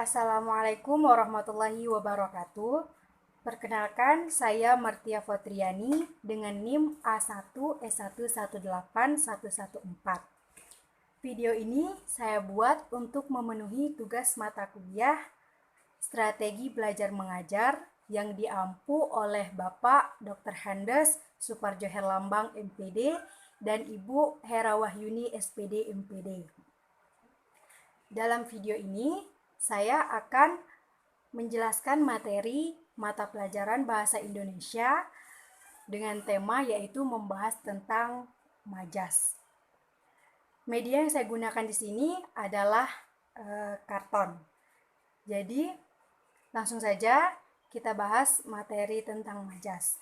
Assalamualaikum warahmatullahi wabarakatuh. Perkenalkan, saya Martia Fotriani dengan NIM A1S1181114. Video ini saya buat untuk memenuhi tugas mata kuliah Strategi Belajar Mengajar yang diampu oleh Bapak Dr. Handes Suparjo Herlambang MPD dan Ibu Hera Wahyuni SPD MPD. Dalam video ini, saya akan menjelaskan materi mata pelajaran Bahasa Indonesia dengan tema yaitu membahas tentang majas. Media yang saya gunakan di sini adalah karton. Jadi, langsung saja kita bahas materi tentang majas.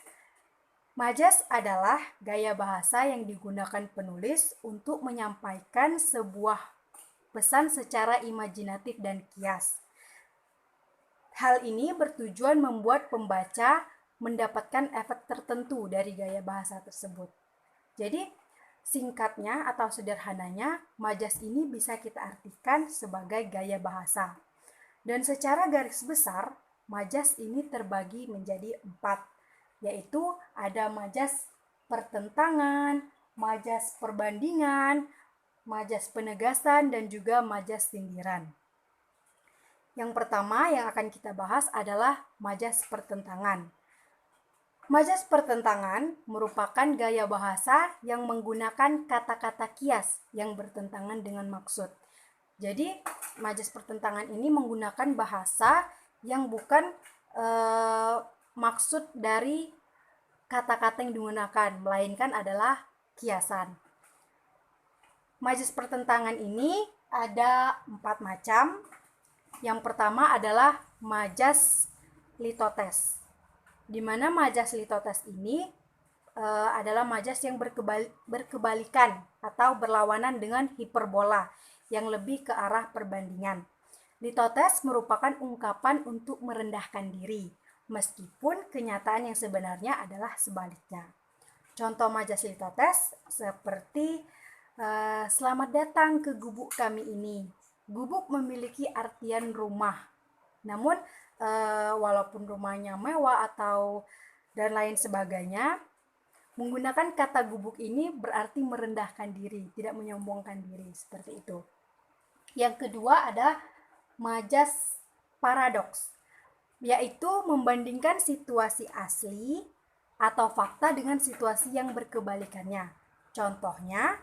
Majas adalah gaya bahasa yang digunakan penulis untuk menyampaikan sebuah pesan secara imajinatif dan kias. Hal ini bertujuan membuat pembaca mendapatkan efek tertentu dari gaya bahasa tersebut. Jadi, singkatnya atau sederhananya, majas ini bisa kita artikan sebagai gaya bahasa. Dan secara garis besar, majas ini terbagi menjadi 4, yaitu ada majas pertentangan, majas perbandingan, majas penegasan, dan juga majas sindiran. Yang pertama yang akan kita bahas adalah majas pertentangan. Majas pertentangan merupakan gaya bahasa yang menggunakan kata-kata kias yang bertentangan dengan maksud. Jadi, majas pertentangan ini menggunakan bahasa yang bukan maksud dari kata-kata yang digunakan, melainkan adalah kiasan. Majas pertentangan ini ada 4 macam. Yang pertama adalah majas litotes, di mana majas litotes ini adalah majas yang berkebalikan atau berlawanan dengan hiperbola yang lebih ke arah perbandingan. Litotes merupakan ungkapan untuk merendahkan diri, meskipun kenyataan yang sebenarnya adalah sebaliknya. Contoh majas litotes seperti selamat datang ke gubuk kami ini. Gubuk memiliki artian rumah. Namun walaupun rumahnya mewah atau dan lain sebagainya, menggunakan kata gubuk ini berarti merendahkan diri, tidak menyombongkan diri, seperti itu. Yang kedua ada majas paradoks, yaitu membandingkan situasi asli atau fakta dengan situasi yang berkebalikannya. Contohnya,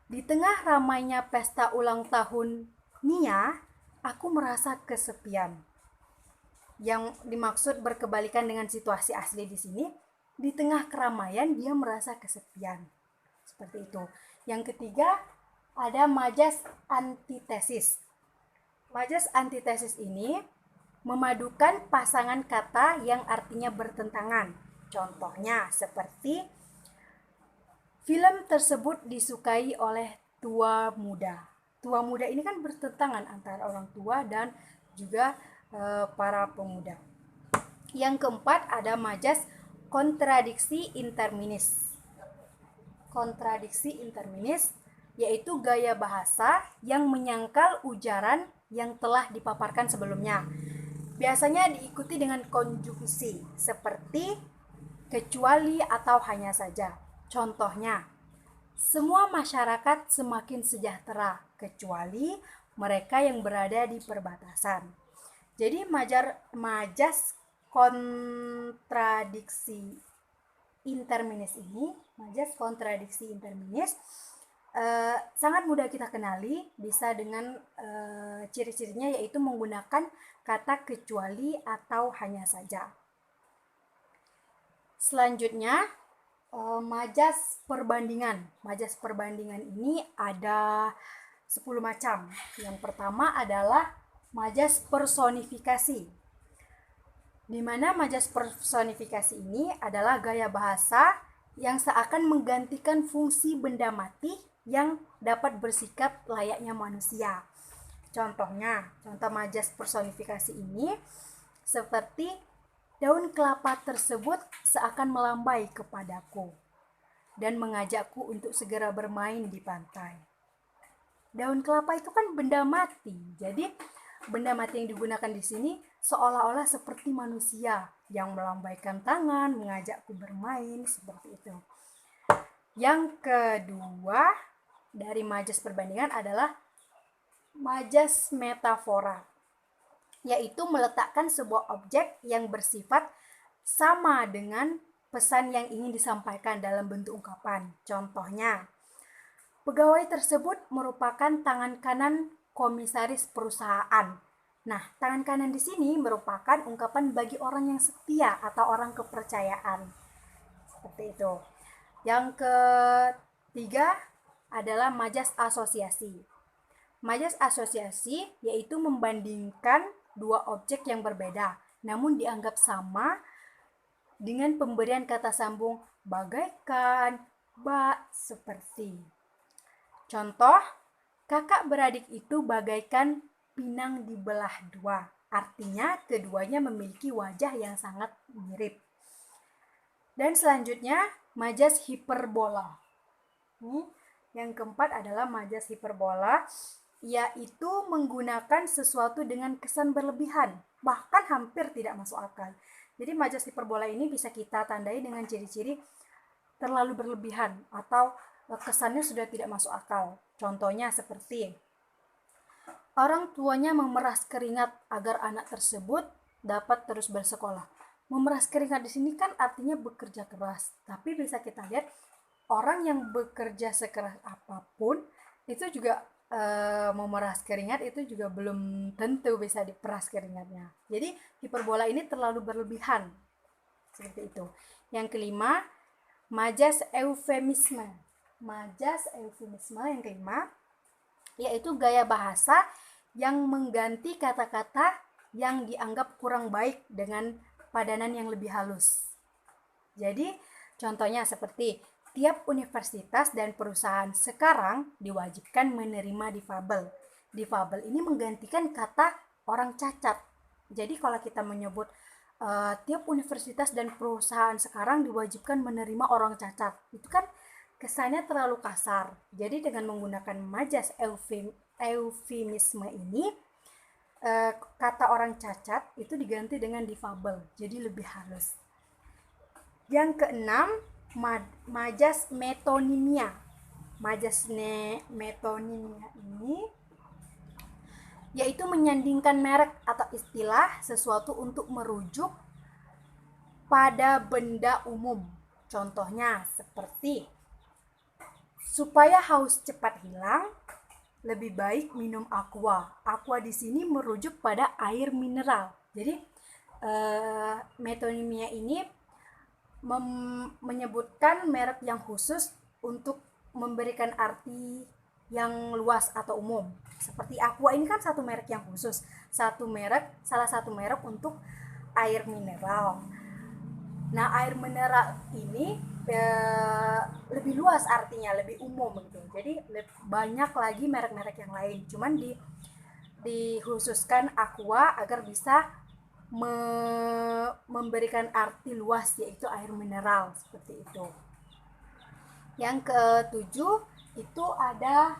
di tengah ramainya pesta ulang tahun Nia, aku merasa kesepian. Yang dimaksud berkebalikan dengan situasi asli di sini, di tengah keramaian dia merasa kesepian. Seperti itu. Yang ketiga, ada majas antitesis. Majas antitesis ini memadukan pasangan kata yang artinya bertentangan. Contohnya seperti film tersebut disukai oleh tua muda. Tua muda ini kan bertentangan antara orang tua dan juga para pemuda. Yang keempat ada majas kontradiksi interminis. Kontradiksi interminis yaitu gaya bahasa yang menyangkal ujaran yang telah dipaparkan sebelumnya. Biasanya diikuti dengan konjungsi seperti kecuali atau hanya saja. Contohnya, semua masyarakat semakin sejahtera kecuali mereka yang berada di perbatasan. Jadi majas kontradiksi interminis ini, majas kontradiksi interminis sangat mudah kita kenali, bisa dengan ciri-cirinya yaitu menggunakan kata kecuali atau hanya saja. Selanjutnya, majas perbandingan. Majas perbandingan ini ada 10 macam. Yang pertama adalah majas personifikasi, di mana majas personifikasi ini adalah gaya bahasa yang seakan menggantikan fungsi benda mati yang dapat bersikap layaknya manusia. Contoh majas personifikasi ini seperti daun kelapa tersebut seakan melambai kepadaku dan mengajakku untuk segera bermain di pantai. Daun kelapa itu kan benda mati, jadi benda mati yang digunakan di sini seolah-olah seperti manusia yang melambaikan tangan, mengajakku bermain, seperti itu. Yang kedua dari majas perbandingan adalah majas metafora, yaitu meletakkan sebuah objek yang bersifat sama dengan pesan yang ingin disampaikan dalam bentuk ungkapan. Contohnya, pegawai tersebut merupakan tangan kanan komisaris perusahaan. Nah, tangan kanan di sini merupakan ungkapan bagi orang yang setia atau orang kepercayaan. Seperti itu. Yang ketiga adalah majas asosiasi. Majas asosiasi yaitu membandingkan dua objek yang berbeda, namun dianggap sama dengan pemberian kata sambung bagaikan, bak, seperti. Contoh, kakak beradik itu bagaikan pinang dibelah dua. Artinya keduanya memiliki wajah yang sangat mirip. Dan selanjutnya, majas hiperbola. Yang keempat adalah majas hiperbola, yaitu menggunakan sesuatu dengan kesan berlebihan, bahkan hampir tidak masuk akal. Jadi majas hiperbola ini bisa kita tandai dengan ciri-ciri terlalu berlebihan atau kesannya sudah tidak masuk akal. Contohnya seperti orang tuanya memeras keringat agar anak tersebut dapat terus bersekolah. Memeras keringat di sini kan artinya bekerja keras, tapi bisa kita lihat orang yang bekerja sekeras apapun itu juga memeras keringat itu juga belum tentu bisa diperas keringatnya. Jadi hiperbola ini terlalu berlebihan. Seperti itu. Yang kelima, majas eufemisme. Majas eufemisme yang kelima yaitu gaya bahasa yang mengganti kata-kata yang dianggap kurang baik dengan padanan yang lebih halus. Jadi contohnya seperti tiap universitas dan perusahaan sekarang diwajibkan menerima difabel. Difabel ini menggantikan kata orang cacat. Jadi kalau kita menyebut tiap universitas dan perusahaan sekarang diwajibkan menerima orang cacat, itu kan kesannya terlalu kasar. Jadi dengan menggunakan majas eufemisme ini, kata orang cacat itu diganti dengan difabel, jadi lebih halus. Yang keenam, majas metonimia. Majas metonimia ini yaitu menyandingkan merek atau istilah sesuatu untuk merujuk pada benda umum. Contohnya seperti supaya haus cepat hilang, lebih baik minum aqua. Aqua di sini merujuk pada air mineral. Jadi metonimia ini menyebutkan merek yang khusus untuk memberikan arti yang luas atau umum. Seperti aqua ini kan satu merek yang khusus, salah satu merek untuk air mineral. Nah, air mineral ini lebih luas artinya, lebih umum gitu. Jadi banyak lagi merek-merek yang lain. Cuman dikhususkan aqua agar bisa memberikan arti luas, yaitu air mineral, seperti itu. Yang ketujuh itu ada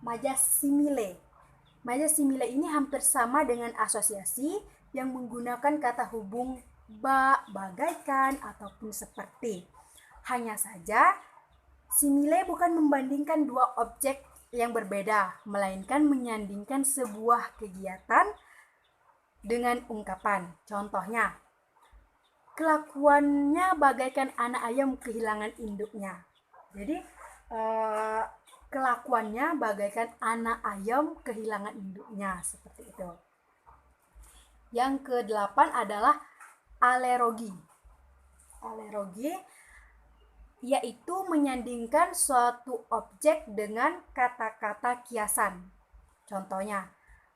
majas simile. Majas simile ini hampir sama dengan asosiasi yang menggunakan kata hubung bagaikan ataupun seperti. Hanya saja simile bukan membandingkan dua objek yang berbeda, melainkan menyandingkan sebuah kegiatan dengan ungkapan. Contohnya, kelakuannya bagaikan anak ayam kehilangan induknya. Jadi kelakuannya bagaikan anak ayam kehilangan induknya, seperti itu. Yang kedelapan adalah alerogi. Alerogi yaitu menyandingkan suatu objek dengan kata-kata kiasan. Contohnya,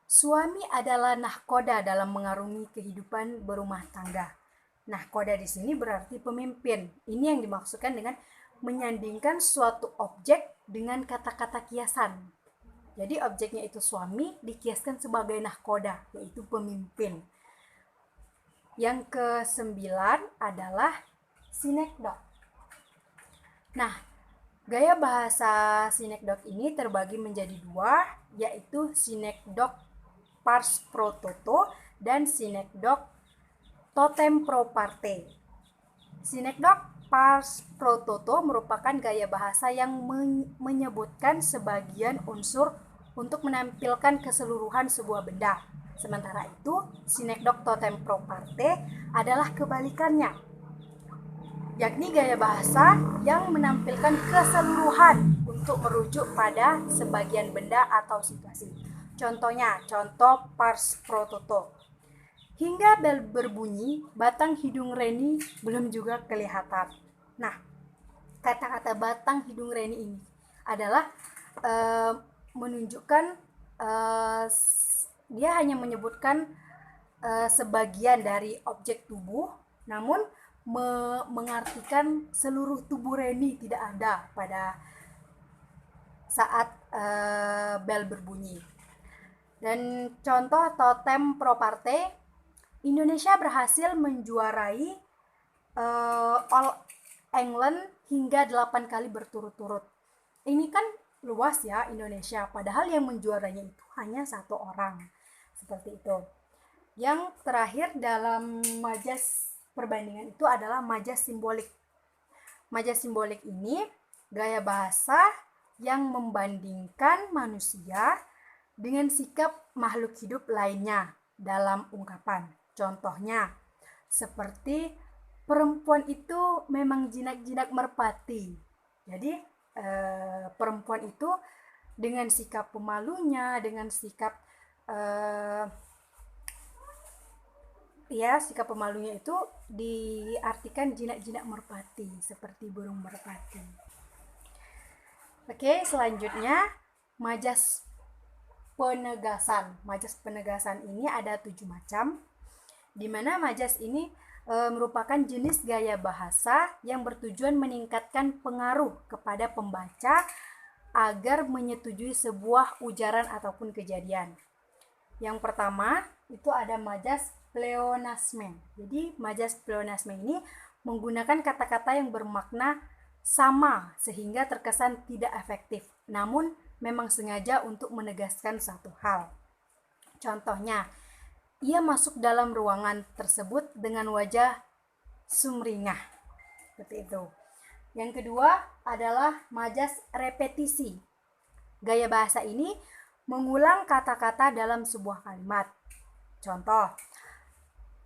suami adalah nahkoda dalam mengarungi kehidupan berumah tangga. Nahkoda di sini berarti pemimpin. Ini yang dimaksudkan dengan menyandingkan suatu objek dengan kata-kata kiasan. Jadi objeknya itu suami dikiaskan sebagai nahkoda, yaitu pemimpin. Yang kesembilan adalah sinekdok. Nah, gaya bahasa sinekdok ini terbagi menjadi dua, yaitu sinekdok pars pro toto, dan sinekdoche totem pro parte. Sinekdoche pars pro toto merupakan gaya bahasa yang menyebutkan sebagian unsur untuk menampilkan keseluruhan sebuah benda. Sementara itu, sinekdoche totem pro parte adalah kebalikannya, yakni gaya bahasa yang menampilkan keseluruhan untuk merujuk pada sebagian benda atau situasi. Contohnya, contoh pars pro toto. Hingga bel berbunyi, batang hidung Reni belum juga kelihatan. Nah, kata-kata batang hidung Reni ini adalah menunjukkan dia hanya menyebutkan sebagian dari objek tubuh, namun mengartikan seluruh tubuh Reni tidak ada pada saat bel berbunyi. Dan contoh totem pro parte, Indonesia berhasil menjuarai All England hingga 8 kali berturut-turut. Ini kan luas ya Indonesia, padahal yang menjuaranya itu hanya 1 orang. Seperti itu. Yang terakhir dalam majas perbandingan itu adalah majas simbolik. Majas simbolik ini gaya bahasa yang membandingkan manusia dengan sikap makhluk hidup lainnya dalam ungkapan. Contohnya, seperti perempuan itu memang jinak-jinak merpati. Jadi, perempuan itu dengan sikap pemalunya, dengan sikap sikap pemalunya itu diartikan jinak-jinak merpati, seperti burung merpati. Oke, selanjutnya majas penegasan. Majas penegasan ini ada 7 macam, di mana majas ini merupakan jenis gaya bahasa yang bertujuan meningkatkan pengaruh kepada pembaca agar menyetujui sebuah ujaran ataupun kejadian. Yang pertama itu ada majas pleonasme. Jadi majas pleonasme ini menggunakan kata-kata yang bermakna sama sehingga terkesan tidak efektif, namun memang sengaja untuk menegaskan satu hal. Contohnya, ia masuk dalam ruangan tersebut dengan wajah sumringah. Seperti itu. Yang kedua adalah majas repetisi. Gaya bahasa ini mengulang kata-kata dalam sebuah kalimat. Contoh,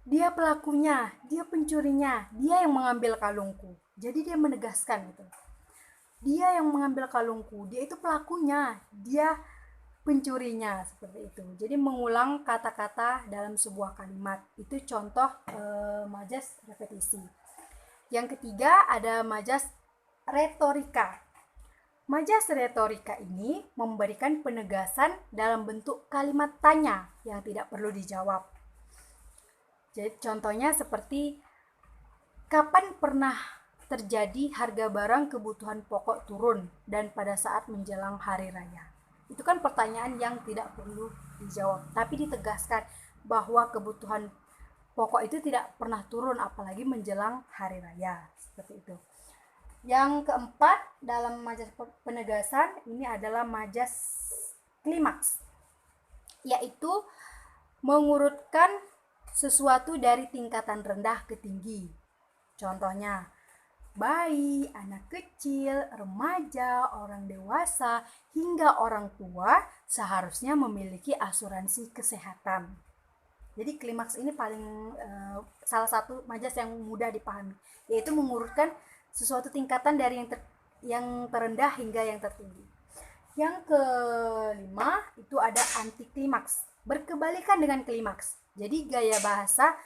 dia pelakunya, dia pencurinya, dia yang mengambil kalungku. Jadi dia menegaskan itu. Dia yang mengambil kalungku, dia itu pelakunya, dia pencurinya, seperti itu. Jadi mengulang kata-kata dalam sebuah kalimat. Itu contoh majas repetisi. Yang ketiga ada majas retorika. Majas retorika ini memberikan penegasan dalam bentuk kalimat tanya yang tidak perlu dijawab. Jadi contohnya seperti, kapan pernah terjadi harga barang kebutuhan pokok turun dan pada saat menjelang hari raya? Itu kan pertanyaan yang tidak perlu dijawab, tapi ditegaskan bahwa kebutuhan pokok itu tidak pernah turun apalagi menjelang hari raya. Seperti itu. Yang keempat dalam majas penegasan ini adalah majas klimaks, yaitu mengurutkan sesuatu dari tingkatan rendah ke tinggi. Contohnya, bayi, anak kecil, remaja, orang dewasa, hingga orang tua seharusnya memiliki asuransi kesehatan. Jadi klimaks ini paling salah satu majas yang mudah dipahami, yaitu mengurutkan sesuatu tingkatan dari yang terendah hingga yang tertinggi. Yang kelima itu ada anti klimaks, berkebalikan dengan klimaks. Jadi gaya bahasa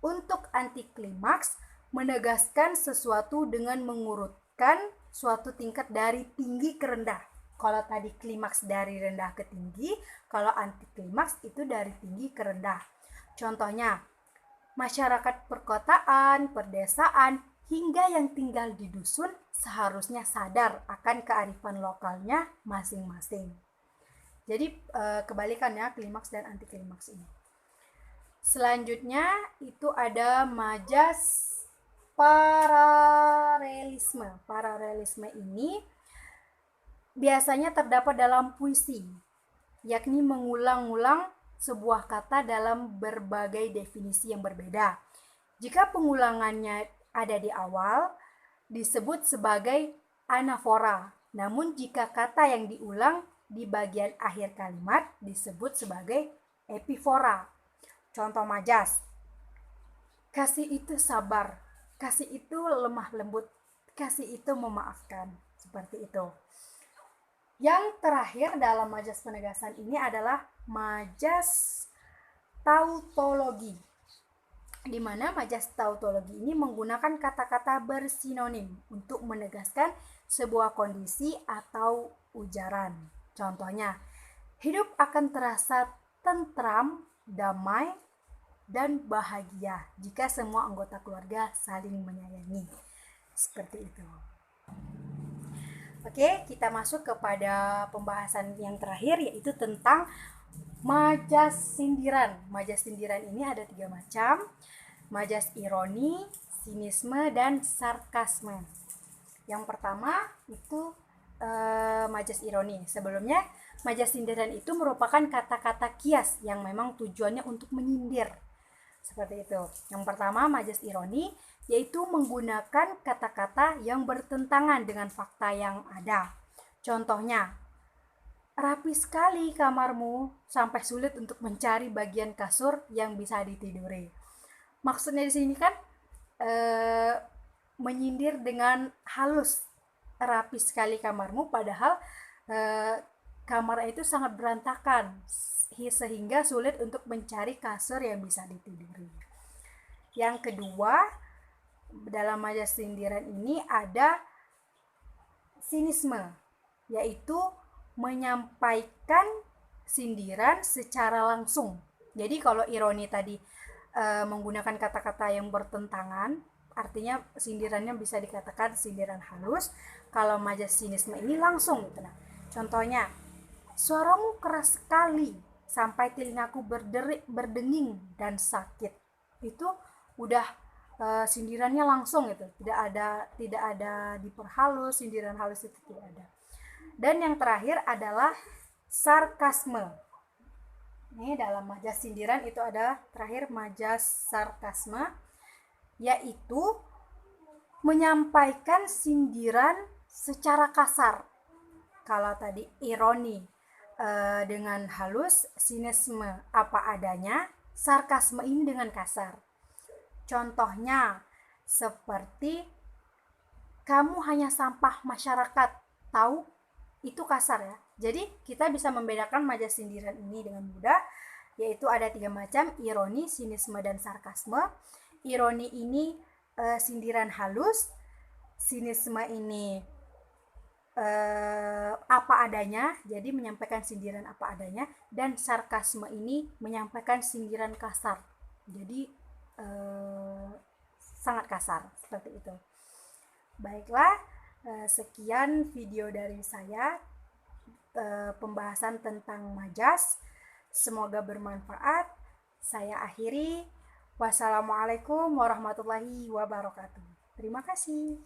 untuk anti klimaks menegaskan sesuatu dengan mengurutkan suatu tingkat dari tinggi ke rendah. Kalau tadi klimaks dari rendah ke tinggi, kalau anti klimaks itu dari tinggi ke rendah. Contohnya, masyarakat perkotaan, perdesaan, hingga yang tinggal di dusun seharusnya sadar akan kearifan lokalnya masing-masing. Jadi kebalikannya klimaks dan anti klimaks ini. Selanjutnya itu ada majas paralelisme. Paralelisme ini biasanya terdapat dalam puisi, yakni mengulang-ulang sebuah kata dalam berbagai definisi yang berbeda. Jika pengulangannya ada di awal, disebut sebagai anafora. Namun jika kata yang diulang di bagian akhir kalimat disebut sebagai epifora. Contoh majas. Kasih itu sabar, kasih itu lemah lembut, kasih itu memaafkan. Seperti itu. Yang terakhir dalam majas penegasan ini adalah majas tautologi, di mana majas tautologi ini menggunakan kata-kata bersinonim untuk menegaskan sebuah kondisi atau ujaran. Contohnya, hidup akan terasa tentram, damai, dan bahagia jika semua anggota keluarga saling menyayangi. Seperti itu. Oke, kita masuk kepada pembahasan yang terakhir, yaitu tentang majas sindiran. Majas sindiran ini ada 3 macam: majas ironi, sinisme, dan sarkasme. Yang pertama itu majas ironi. Sebelumnya, majas sindiran itu merupakan kata-kata kias yang memang tujuannya untuk menyindir. Seperti itu. Yang pertama, majas ironi, yaitu menggunakan kata-kata yang bertentangan dengan fakta yang ada. Contohnya, rapi sekali kamarmu sampai sulit untuk mencari bagian kasur yang bisa ditiduri. Maksudnya di sini kan menyindir dengan halus. Rapi sekali kamarmu, padahal kamar itu sangat berantakan sehingga sulit untuk mencari kasur yang bisa ditiduri. Yang kedua, dalam majas sindiran ini ada sinisme, yaitu menyampaikan sindiran secara langsung. Jadi kalau ironi tadi menggunakan kata-kata yang bertentangan, artinya sindirannya bisa dikatakan sindiran halus. Kalau majas sinisme ini langsung gitu. Nah, contohnya, suaramu keras sekali sampai telingaku berdenging dan sakit. Itu udah sindirannya langsung gitu, tidak ada diperhalus, sindiran halus itu tidak ada. Dan yang terakhir adalah sarkasme. Ini dalam majas sindiran itu ada terakhir majas sarkasme, yaitu menyampaikan sindiran secara kasar. Kalau tadi ironi dengan halus, sinisme apa adanya, sarkasme ini dengan kasar. Contohnya seperti kamu hanya sampah masyarakat, tahu? Itu kasar ya. Jadi kita bisa membedakan majas sindiran ini dengan mudah, yaitu ada 3 macam: ironi, sinisme, dan sarkasme. Ironi ini sindiran halus, sinisme ini apa adanya, jadi menyampaikan sindiran apa adanya, dan sarkasme ini menyampaikan sindiran kasar, jadi sangat kasar, seperti itu. Baiklah, sekian video dari saya, pembahasan tentang majas. Semoga bermanfaat. Saya akhiri. Wassalamualaikum warahmatullahi wabarakatuh. Terima kasih.